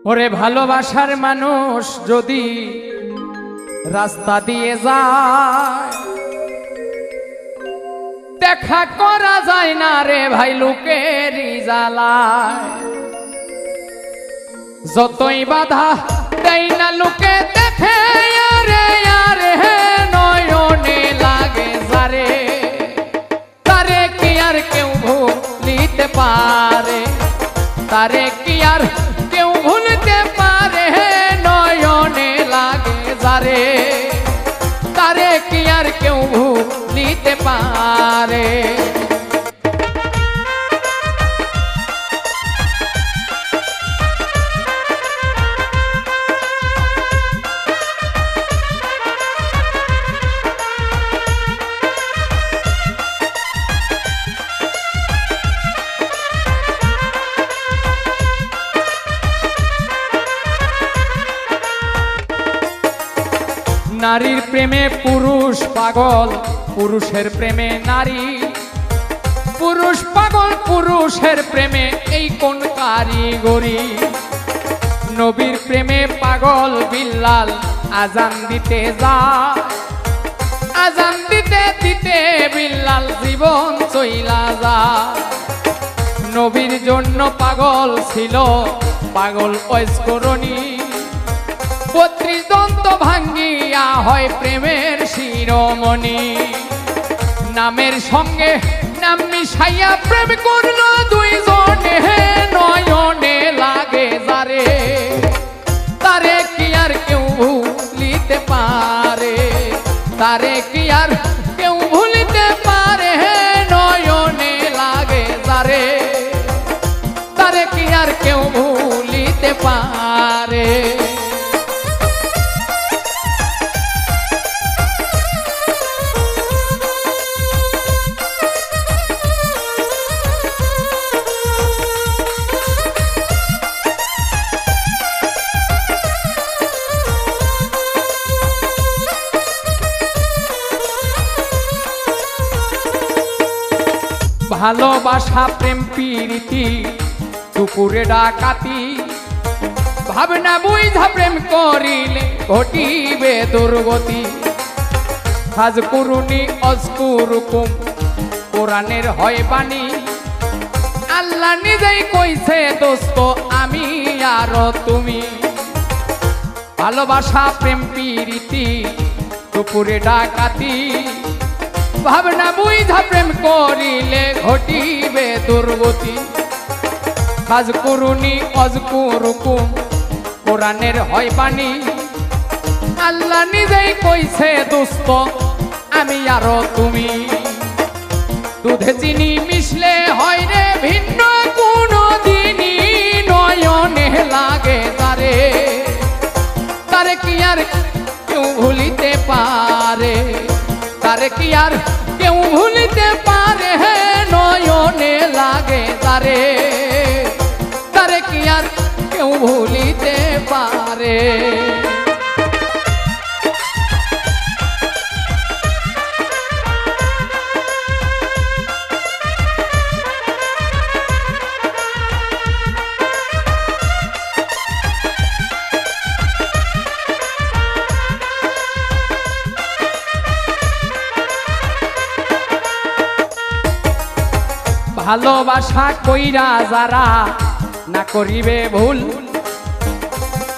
ওরে ভালোবাসার মানুষ যদি রাস্তা দিয়ে যায় দেখা করা যায় না রে ভাই লোকের জ্বালায়। যতই বাধা দেয় না লোকে দেখে আরে আরে নয়নে লাগে যারে, তারে কি আর কেউ ভুলিতে পারে, তারে কি আর কেউ ভুলতে পারে, নয়নে লাগে যারে, তারে কি আর কেউ ভুলিতে পারে। নারীর প্রেমে পুরুষ পাগল, পুরুষের প্রেমে নারী, পুরুষ পাগল পুরুষের প্রেমে এই কোন কারিগরি। নবীর প্রেমে পাগল বিল্লাল আজান দিতে যায়, আজান দিতে দিতে বিল্লাল জীবন চইলা যায়। নবীর জন্য পাগল ছিল পাগল ঐস্করণী, ৩২ দন্ত ভাঙ্গিয়া হয় প্রেমের শিরোমণি। নামের সঙ্গে নাম মিশাইয়া প্রেম করল দুইজনে, নয়নে লাগে যারে, তারে কি আর কেউ ভুলিতে পারে, তারে কি আর কেউ ভুলিতে পারে, নয়নে লাগে যারে, তারে কি আর কেউ ভুলিতে পারে। ভালোবাসা প্রেম প্রীতি দুপুরে ডাকাতি, ভাবনা বুঝা প্রেম করিলে ঘটিবে দুর্গতি। হাজ কুরুনি অজকুরুকুম কোরআনের হয় বাণী, আল্লাহ নিজেই কইছে দোস্ত আমি আর তুমি। ভালোবাসা প্রেম প্রীতি দুপুরে ডাকাতি, ভাবনা বুঝা প্রেম করিলে ঘটিবে দুর্গতি। কাজ করুনি অজকুরুকুম কোরআনের হয় বাণী, আল্লাহ নিজেই কইছে দোস্ত আমি আর তুমি। দুধে চিনি মিশলে হয় রে ভিন্ন কোনো দিনই, নয়নে লাগে তারে, তারে কি আর কেউ ভুলিতে পারে, তারে কি আর কেউ ভুলিতে পারে, নয়নে লাগে তারে, তারে কি আর কেউ ভুলিতে পারে। ভালোবাসা কইরা যারা না করিবে ভুল,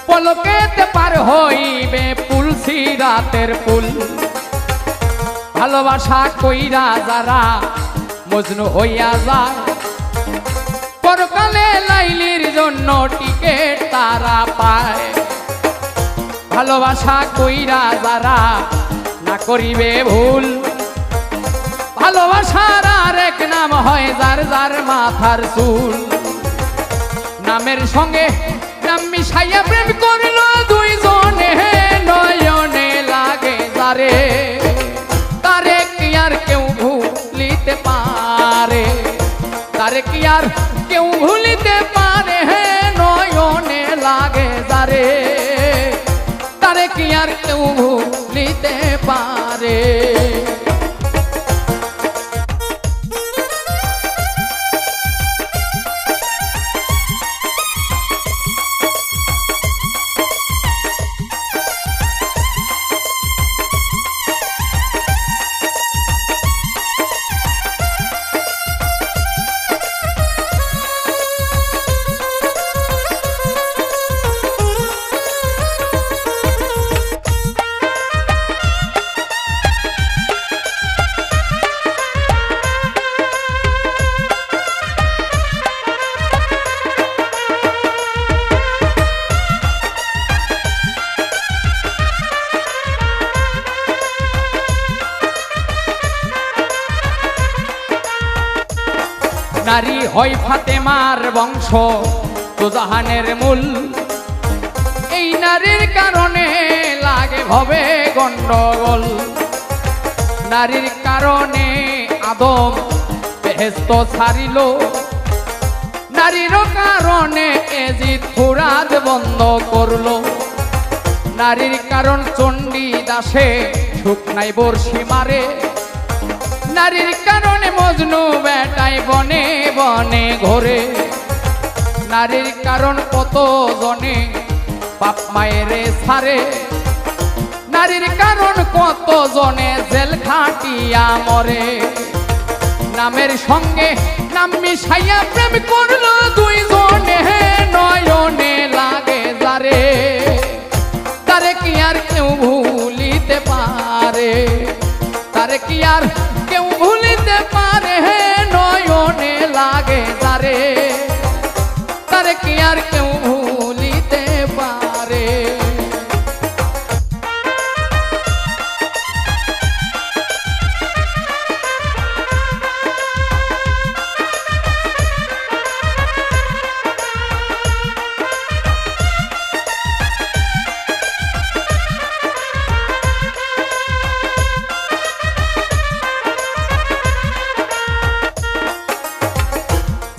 পলকেতে পার হইবে পুল সিরাতের পুল। ভালোবাসা কইরা যারা মজনু হইয়া যায়, পরকালে লাইলির জন্য টিকেট তারা পায়। ভালোবাসা কইরা যারা না করিবে ভুল, ভালোবাসার আরেক নাম হয় যার যার মাথার চুল। নামের সঙ্গে নাম মিশাইয়া প্রেম করল দুইজনে, নয়নে লাগে যারে, তারে কি আর কেউ ভুলিতে পারে, তারে কি আর কেউ ভুলিতে পারে, নয়নে লাগে যারে, তারে কি আর কেউ ভুলিতে পারে। হয় ফাতেমার বংশ তো জাহানের মূল এই নারীর কারণে লাগে ভবে গন্ডগোল নারীর কারণে আদম বেহেশত ছাড়িল নারীর কারণে এজিদ ফুরাদ বন্ধ করলো নারীর কারণ চণ্ডী দাসে শুকনাই বর্ষি মারে নারীর কারণে মজনু বেটাই বনে বনে ঘোরে নারীর কারণ কত জনে বাপ মায়েরে ছাড়ে নারীর কারণ কত জনে জেল খাটিয়া মরে নামের সঙ্গে নাম মিশাইয়া প্রেম করলো দুই জনে নয়নে লাগে যারে তারে কি আর কেউ ভুলিতে পারে তারে কি আর কেউ ভুলিতে পারে নয়নে লাগে যারে তারে কি আর কেউ ভুলিতে পারে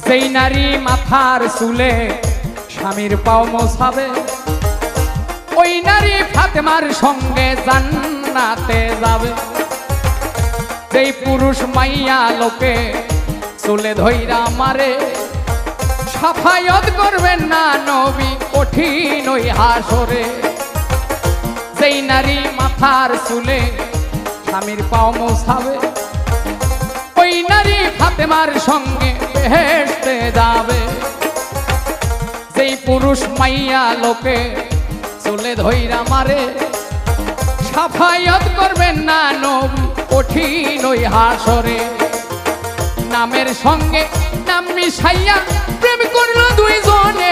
সেই নারী মাথার চুলে স্বামীর পাও মোছাবে ওই নারী ফাতেমার সঙ্গে জান্নাতে যাবে যেই পুরুষ মাইয়া লোকে চুলে ধইরা মারে সাফায়াত করবেন না নবী কঠিন ওই হাসরে যেই নারী মাথার চুলে স্বামীর পাও মোছাবে ওই নারী ফাতেমার সঙ্গে বেহেশতে যাবে যেই পুরুষ মাইয়া লোকে চুলে ধইরা মারে সাফায়াত করবেন না নবী কঠিন ওই হাসরে নামের সঙ্গে নাম মিশাইয়া প্রেম করলো দুইজনে